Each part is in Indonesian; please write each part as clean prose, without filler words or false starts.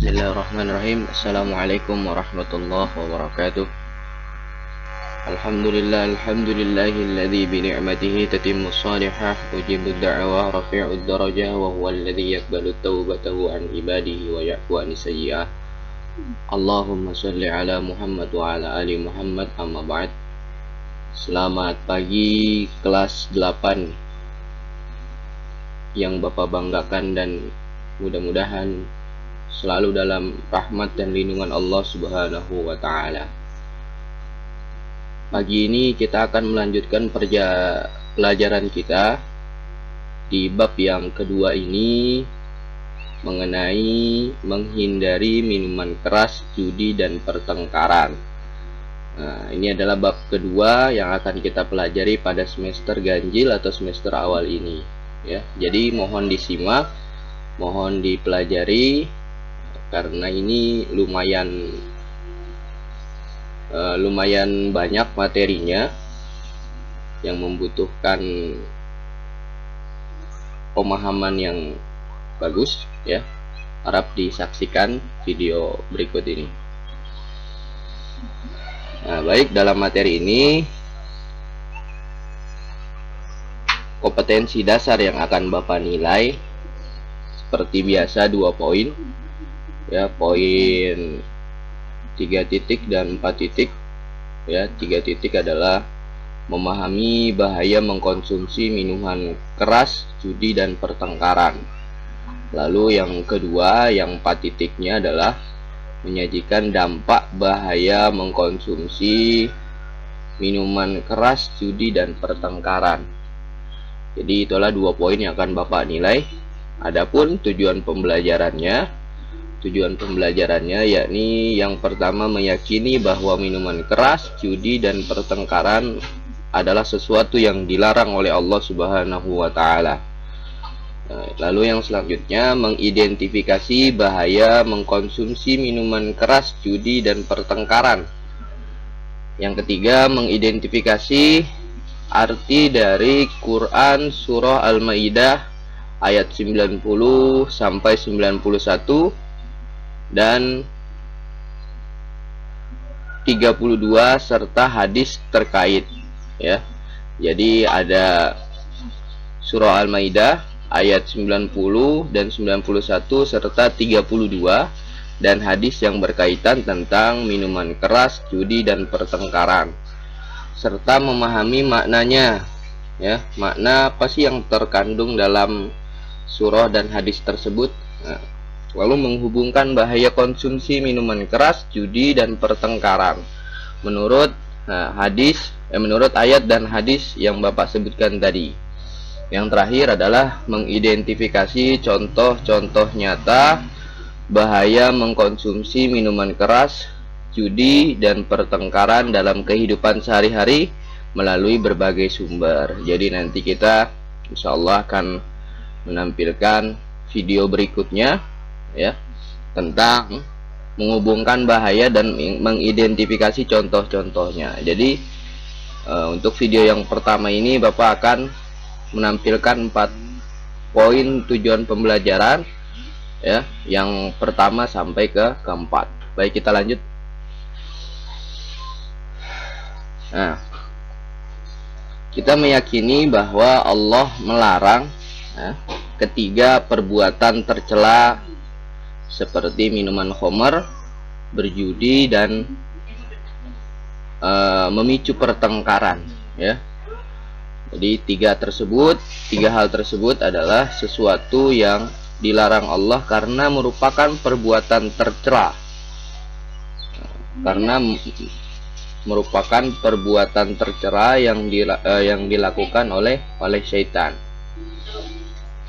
Bismillahirrahmanirrahim. Assalamualaikum warahmatullahi wabarakatuh. Alhamdulillahilladzi bi ni'matihi tatimmus shalihah, mujibud da'wah, rafi'ud darajah, wa huwal ladzi yaqbalu taubatahu an ibadihi wa ya'fu an sayyi'ah. Allahumma shalli ala Muhammad wa ala ali Muhammad, amma ba'd. Selamat pagi kelas 8 yang Bapak banggakan, dan mudah-mudahan selalu dalam rahmat dan lindungan Allah Subhanahu wa Ta'ala. Pagi ini kita akan melanjutkan pelajaran kita di bab yang kedua ini, mengenai menghindari minuman keras, judi, dan pertengkaran. Nah, ini adalah bab kedua yang akan kita pelajari pada semester ganjil atau semester awal ini, ya. Jadi mohon disimak, mohon dipelajari, karena ini lumayan banyak materinya yang membutuhkan pemahaman yang bagus, ya. Harap disaksikan video berikut ini. Nah, baik, dalam materi ini kompetensi dasar yang akan Bapak nilai seperti biasa 2 poin, ya. Poin 3 titik dan 4 titik, ya. 3 titik adalah memahami bahaya mengkonsumsi minuman keras, judi, dan pertengkaran. Lalu yang kedua, yang 4 titiknya adalah menyajikan dampak bahaya mengkonsumsi minuman keras, judi, dan pertengkaran. Jadi itulah 2 poin yang akan Bapak nilai. Adapun tujuan pembelajarannya yakni yang pertama, meyakini bahwa minuman keras, judi, dan pertengkaran adalah sesuatu yang dilarang oleh Allah Subhanahu wa Ta'ala. Lalu yang selanjutnya, mengidentifikasi bahaya mengkonsumsi minuman keras, judi, dan pertengkaran. Yang ketiga, mengidentifikasi arti dari Quran surah Al-Maidah ayat 90 sampai 91 dan 32 serta hadis terkait, ya. Jadi ada surah Al-Maidah ayat 90 dan 91 serta 32 dan hadis yang berkaitan tentang minuman keras, judi, dan pertengkaran, serta memahami maknanya, ya. Makna apa sih yang terkandung dalam surah dan hadis tersebut? Nah, lalu menghubungkan bahaya konsumsi minuman keras, judi, dan pertengkaran menurut menurut ayat dan hadis yang Bapak sebutkan tadi. Yang terakhir adalah mengidentifikasi contoh-contoh nyata bahaya mengkonsumsi minuman keras, judi, dan pertengkaran dalam kehidupan sehari-hari melalui berbagai sumber. Jadi nanti kita insya Allah akan menampilkan video berikutnya, ya, tentang menghubungkan bahaya dan mengidentifikasi contoh-contohnya. Jadi untuk video yang pertama ini Bapak akan menampilkan 4 poin tujuan pembelajaran, ya, yang pertama sampai ke keempat. Baik, kita lanjut. Nah, kita meyakini bahwa Allah melarang, ya, ketiga perbuatan tercela seperti minuman khamar, berjudi, dan memicu pertengkaran, ya. Jadi tiga hal tersebut adalah sesuatu yang dilarang Allah karena merupakan perbuatan tercela, karena merupakan perbuatan tercela yang dilakukan oleh syaitan.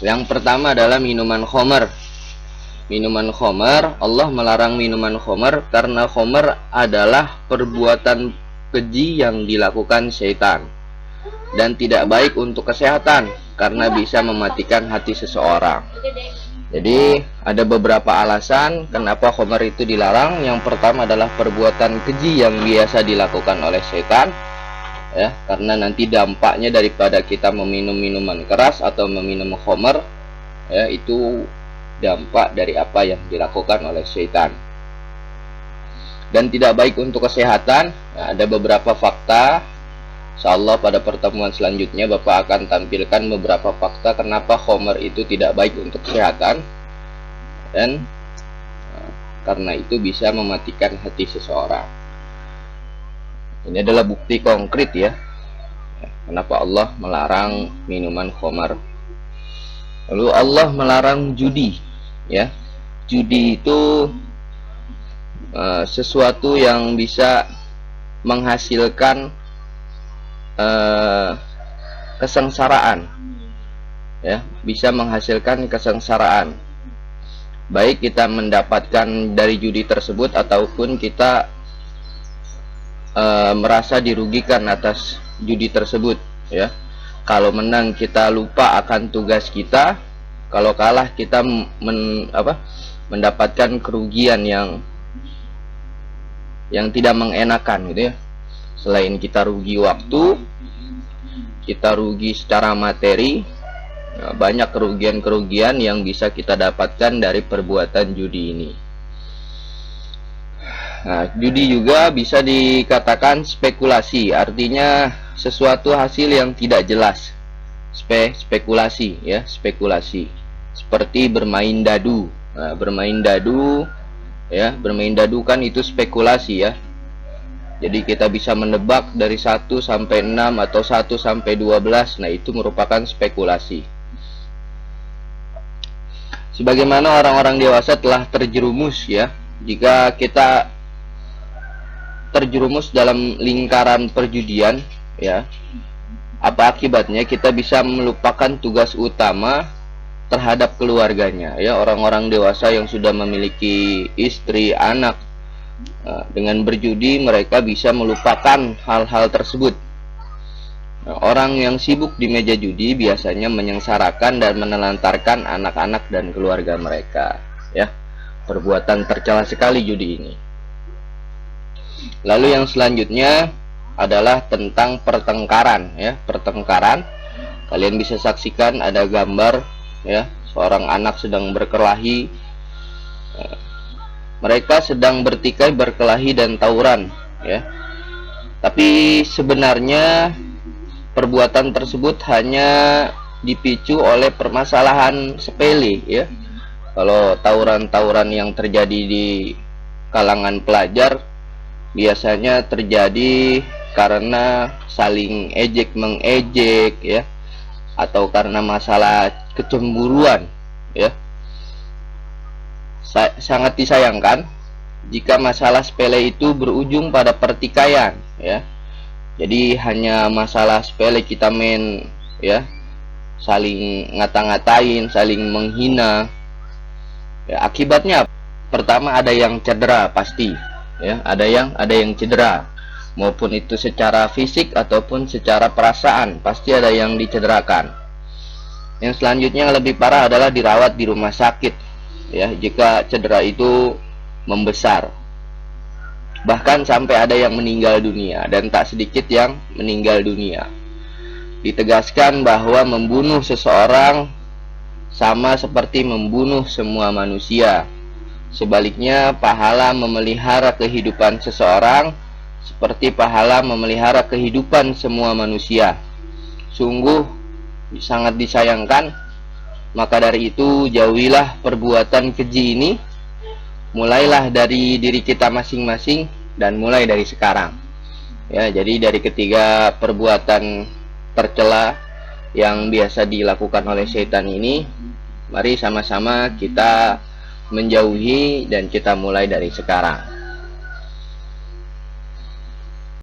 Yang pertama adalah minuman khamar. Minuman khamar, Allah melarang minuman khamar karena khamar adalah perbuatan keji yang dilakukan syaitan dan tidak baik untuk kesehatan karena bisa mematikan hati seseorang. Jadi ada beberapa alasan kenapa khamar itu dilarang. Yang pertama adalah perbuatan keji yang biasa dilakukan oleh syaitan, ya, karena nanti dampaknya daripada kita meminum minuman keras atau meminum khamar, ya, itu dampak dari apa yang dilakukan oleh syaitan. Dan tidak baik untuk kesehatan. Nah, ada beberapa fakta. Insyaallah pada pertemuan selanjutnya Bapak akan tampilkan beberapa fakta kenapa khamr itu tidak baik untuk kesehatan, dan karena itu bisa mematikan hati seseorang. Ini adalah bukti konkret ya, kenapa Allah melarang minuman khamr. Lalu Allah melarang judi ya. Judi itu sesuatu yang bisa menghasilkan kesengsaraan ya, bisa menghasilkan kesengsaraan, baik kita mendapatkan dari judi tersebut ataupun kita merasa dirugikan atas judi tersebut ya. Kalau menang kita lupa akan tugas kita, kalau kalah kita mendapatkan kerugian yang tidak mengenakan gitu ya. Selain kita rugi waktu, kita rugi secara materi, banyak kerugian-kerugian yang bisa kita dapatkan dari perbuatan judi ini. Nah, judi juga bisa dikatakan spekulasi, artinya sesuatu hasil yang tidak jelas. Spekulasi ya, spekulasi. Seperti bermain dadu. Nah, bermain dadu ya, bermain dadu kan itu spekulasi ya. Jadi kita bisa menebak dari 1 sampai 6 atau 1 sampai 12. Nah, itu merupakan spekulasi. Sebagaimana orang-orang dewasa telah terjerumus ya. Jika kita terjerumus dalam lingkaran perjudian ya, apa akibatnya? Kita bisa melupakan tugas utama terhadap keluarganya ya. Orang-orang dewasa yang sudah memiliki istri, anak, dengan berjudi mereka bisa melupakan hal-hal tersebut. Orang yang sibuk di meja judi biasanya menyengsarakan dan menelantarkan anak-anak dan keluarga mereka ya. Perbuatan tercela sekali judi ini. Lalu yang selanjutnya adalah tentang pertengkaran ya. Pertengkaran, kalian bisa saksikan ada gambar ya, seorang anak sedang berkelahi. Mereka sedang bertikai, berkelahi dan tawuran ya. Tapi sebenarnya perbuatan tersebut hanya dipicu oleh permasalahan sepele ya. Kalau tawuran-tawuran yang terjadi di kalangan pelajar biasanya terjadi karena saling ejek mengejek ya, atau karena masalah kecemburuan ya. Sangat disayangkan jika masalah sepele itu berujung pada pertikaian ya. Jadi hanya masalah sepele kita main ya, saling ngata-ngatain, saling menghina ya. Akibatnya pertama ada yang cedera pasti ya, ada yang cedera, maupun itu secara fisik ataupun secara perasaan, pasti ada yang dicederakan. Yang selanjutnya yang lebih parah adalah dirawat di rumah sakit ya, jika cedera itu membesar, bahkan sampai ada yang meninggal dunia, dan tak sedikit yang meninggal dunia. Ditegaskan bahwa membunuh seseorang sama seperti membunuh semua manusia. Sebaliknya, pahala memelihara kehidupan seseorang seperti pahala memelihara kehidupan semua manusia. Sungguh sangat disayangkan. Maka dari itu jauhilah perbuatan keji ini. Mulailah dari diri kita masing-masing dan mulai dari sekarang. Ya, jadi dari ketiga perbuatan tercela yang biasa dilakukan oleh setan ini, mari sama-sama kita menjauhi dan kita mulai dari sekarang.